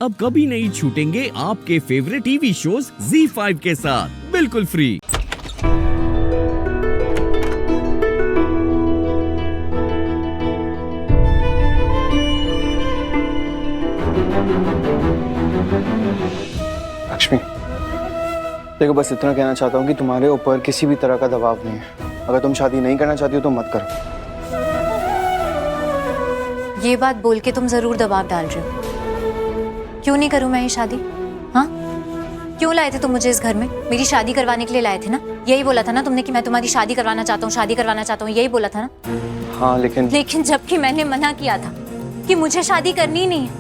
अब कभी नहीं छूटेंगे आपके फेवरेट टीवी शोज ZEE5 के साथ बिल्कुल फ्री। लक्ष्मी, देखो बस इतना कहना चाहता हूँ कि तुम्हारे ऊपर किसी भी तरह का दबाव नहीं है। अगर तुम शादी नहीं करना चाहती हो तो मत करो। ये बात बोल के तुम जरूर दबाव डाल रहे हो। क्यों नहीं करूं मैं ये शादी? हाँ, क्यों लाए थे तुम मुझे इस घर में? मेरी शादी करवाने के लिए लाए थे ना? यही बोला था ना तुमने कि मैं तुम्हारी शादी करवाना चाहता हूँ, शादी करवाना चाहता हूँ, यही बोला था ना? हाँ लेकिन जबकि मैंने मना किया था कि मुझे शादी करनी ही नहीं है,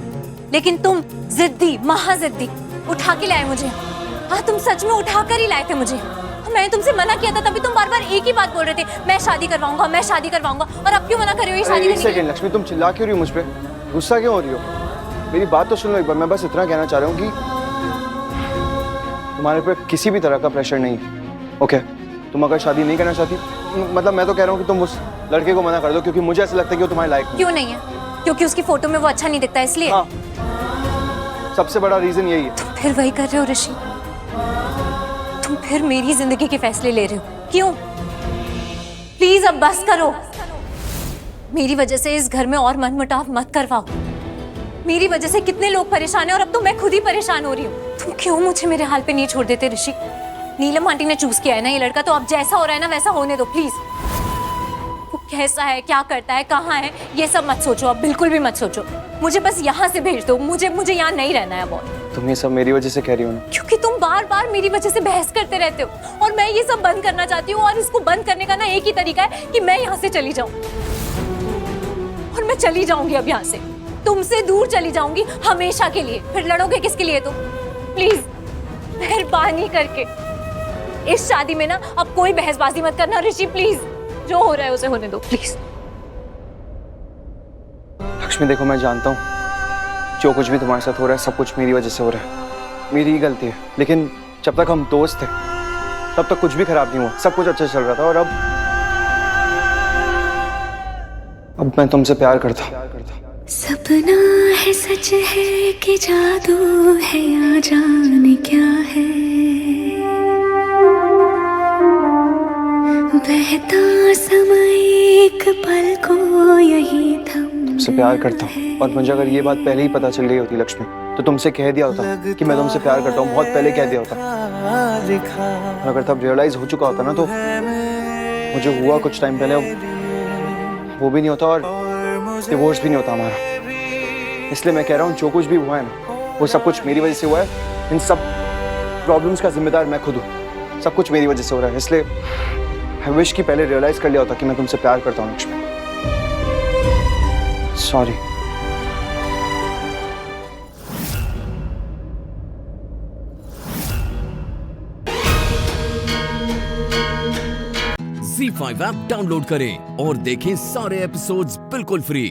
लेकिन तुम जिद्दी, महाजिद्दी उठा के लाए मुझे। हाँ, तुम सच में उठा कर ही लाए थे मुझे। मैंने तुमसे मना किया था, तभी तुम बार बार एक ही बात बोल रहे थे, मैं शादी करवाऊंगा, मैं शादी करवाऊंगा। और अब क्यों मना कर रहे हो ये शादी करने के लिए? लक्ष्मी, तुम चिल्ला क्यों रही हो मुझ पे? गुस्सा क्यों हो रही हो? मेरी बात तो सुन लो एक बार। मैं बस इतना कहना चाह रहा हूँ कि तुम्हारे पे किसी भी तरह का प्रेशर नहीं है। ओके, तुम अगर शादी नहीं करना चाहती, मतलब मैं तो कह रहा हूँ कि तुम उस लड़के को मना कर दो, क्योंकि मुझे ऐसा लगता है कि वो तुम्हारे लायक क्यों नहीं है? क्योंकि उसकी फोटो में वो अच्छा नहीं दिखता इसलिए? हाँ, सबसे बड़ा रीजन यही है। तुम फिर वही कर रहे हो ऋषि, तुम फिर मेरी जिंदगी के फैसले ले रहे हो। क्यों? प्लीज अब बस करो। मेरी वजह से इस घर में और मनमुटाव मत करवाओ। मेरी वजह से कितने लोग परेशान हैं और अब तो मैं खुद ही परेशान हो रही हूँ। तुम क्यों मुझे मेरे हाल पे नहीं छोड़ देते ऋषि? नीलम आंटी ने चूज किया है ना ये लड़का, तो अब जैसा हो रहा है ना वैसा होने दो प्लीज। वो कैसा है, क्या करता है, कहाँ है, ये सब मत सोचो, अब बिल्कुल भी मत सोचो। मुझे बस यहाँ से भेज दो, मुझे यहाँ नहीं रहना है। बहुत तुम ये सब मेरी वजह से कह रही हो ना? क्योंकि तुम बार बार मेरी वजह से बहस करते रहते हो और मैं ये सब बंद करना चाहती हूँ। और इसको बंद करने का ना एक ही तरीका है कि मैं यहाँ से चली जाऊँ। और मैं चली जाऊंगी अब यहाँ से, तुमसे दूर चली जाऊंगी हमेशा के लिए। फिर लड़ोगे किसके लिए तुम? प्लीज मेहरबानी करके इस शादी में ना अब कोई बहसबाजी मत करना ऋषि, प्लीज। जो हो रहा है उसे होने दो प्लीज। लक्ष्मी देखो, मैं जानता हूँ जो कुछ भी तुम्हारे साथ हो रहा है सब कुछ मेरी वजह से हो रहा है, मेरी ही गलती है। लेकिन जब तक हम दोस्त थे तब तक कुछ भी खराब नहीं हुआ, सब कुछ अच्छा चल रहा था। और अब मैं तुमसे प्यार करता हूँ। सपना है सच है कि जादू है या जाने क्या है, बहता समय एक पल को यही थम। तुमसे प्यार करता हूँ और मुझे अगर ये बात पहले ही पता चल गई होती लक्ष्मी, तो तुमसे कह दिया होता कि मैं तुमसे प्यार करता हूँ, बहुत पहले कह दिया होता। अगर तब रियलाइज हो चुका होता ना तो मुझे हुआ कुछ टाइम पहले वो भी नहीं होता और डिवोर्स भी नहीं होता हमारा। इसलिए मैं कह रहा हूँ जो कुछ भी हुआ है ना वो सब कुछ मेरी वजह से हुआ है। इन सब प्रॉब्लम्स का जिम्मेदार मैं खुद हूँ, सब कुछ मेरी वजह से हो रहा है। इसलिए आई विश कि पहले रियलाइज कर लिया होता कि मैं तुमसे प्यार करता हूँ Lakshmi. Sorry. ZEE5 app download करें और देखें सारे एपिसोड्स बिल्कुल फ्री।